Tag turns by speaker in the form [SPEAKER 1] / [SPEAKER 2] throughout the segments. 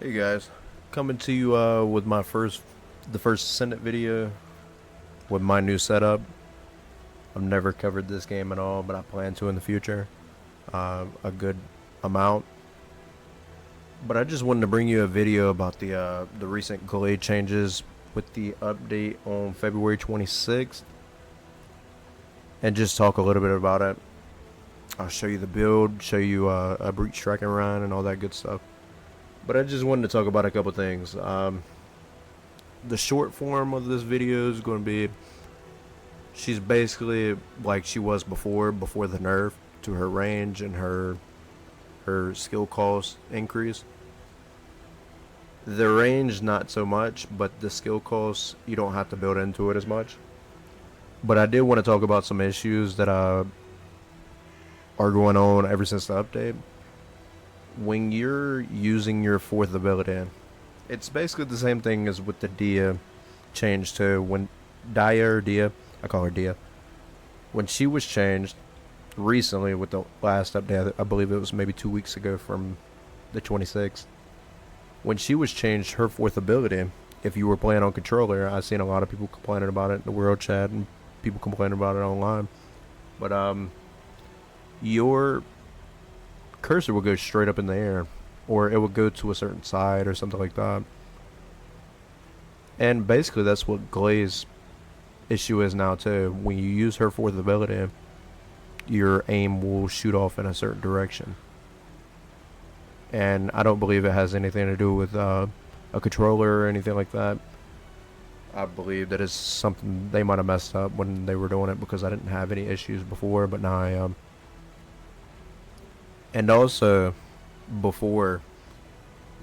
[SPEAKER 1] Hey guys, coming to you with the first Descendent video with my new setup. I've never covered this game at all, but I plan to in the future, a good amount. But I just wanted to bring you a video about the recent Gley changes with the update on February 26th, and just talk a little bit about it. I'll show you the build, show you a breach tracking run, and all that good stuff. But I just wanted to talk about a couple things. The short form of this video is going to be, she's basically like she was before the nerf to her range and her skill cost increase. The range not so much, but the skill cost you don't have to build into it as much. But I did want to talk about some issues that are going on ever since the update. When you're using your fourth ability, it's basically the same thing as with the Dia change to when Dia, I call her Dia, when she was changed recently with the last update, I believe it was maybe 2 weeks ago from the 26th. When she was changed, her fourth ability, if you were playing on controller, I've seen a lot of people complaining about it in the world chat and people complaining about it online, but your cursor will go straight up in the air, or it will go to a certain side or something like that. And basically that's what Gley's issue is now too. When you use her fourth ability, your aim will shoot off in a certain direction, and I don't believe it has anything to do with a controller or anything like that. I believe that is something they might have messed up when they were doing it, because I didn't have any issues before, but now I am. And also, before,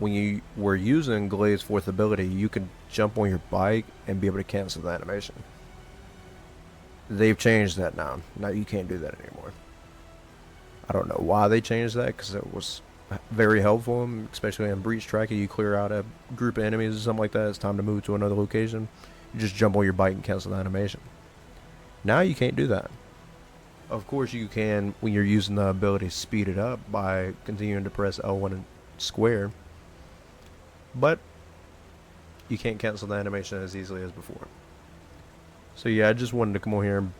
[SPEAKER 1] when you were using Gley's fourth ability, you could jump on your bike and be able to cancel the animation. They've changed that now. Now you can't do that anymore. I don't know why they changed that, because it was very helpful, especially in breach tracking. You clear out a group of enemies or something like that, it's time to move to another location. You just jump on your bike and cancel the animation. Now you can't do that. Of course you can when you're using the ability to speed it up by continuing to press L1 and square, but you can't cancel the animation as easily as before. So yeah, I just wanted to come on here and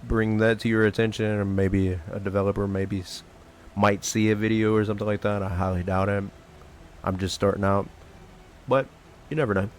[SPEAKER 1] bring that to your attention, or maybe a developer might see a video or something like that. I highly doubt it. I'm just starting out, but you never know.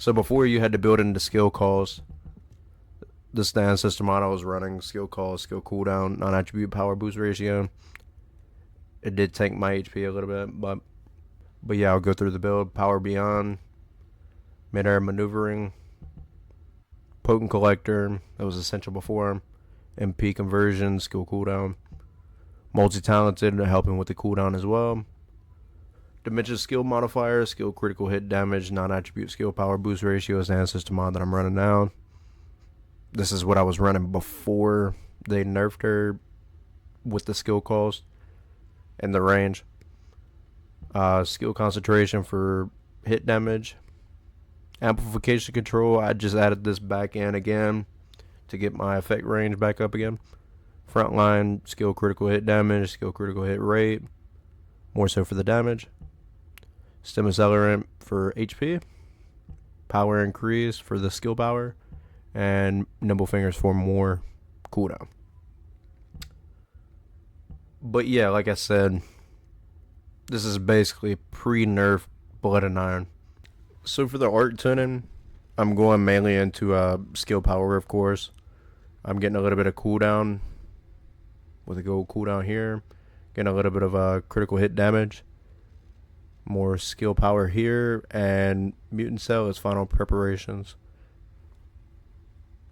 [SPEAKER 1] So before you had to build into skill calls, the stand system model was running skill calls, skill cooldown, non-attribute power boost ratio. It did tank my HP a little bit, but yeah, I'll go through the build. Power beyond, mid-air maneuvering, potent collector, that was essential before, MP conversion, skill cooldown, multi-talented, helping with the cooldown as well. Dimension skill modifier, skill critical hit damage, non-attribute skill power boost ratio is the ancestor mod that I'm running now. This is what I was running before they nerfed her with the skill calls and the range. Skill concentration for hit damage. Amplification control, I just added this back in again to get my effect range back up again. Frontline, skill critical hit damage, skill critical hit rate, more so for the damage. Stem accelerant for HP, power increase for the skill power, and nimble fingers for more cooldown. But yeah, like I said, this is basically pre-nerf Blood and Iron. So for the art tuning, I'm going mainly into skill power, of course. I'm getting a little bit of cooldown with a gold cooldown here, getting a little bit of critical hit damage. More skill power here, and mutant cell is final preparations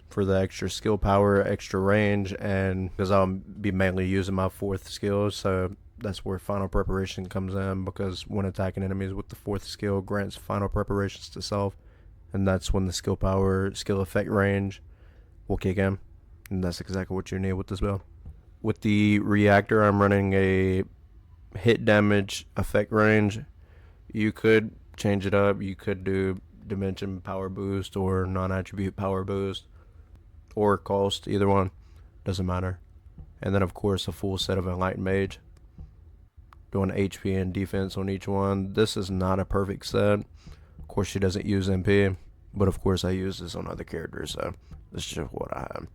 [SPEAKER 1] for the extra skill power, extra range, and because I'll be mainly using my fourth skill, so that's where final preparation comes in, because when attacking enemies with the fourth skill grants final preparations to self, and that's when the skill power, skill effect range will kick in, and that's exactly what you need with this build. With the reactor, I'm running a hit damage effect range. You could change it up. You could do dimension power boost or non-attribute power boost or cost, either one, doesn't matter. And then of course a full set of Enlightened Mage, doing HP and defense on each one. This is not a perfect set. Of course she doesn't use MP, but of course I use this on other characters, so this is just what I have.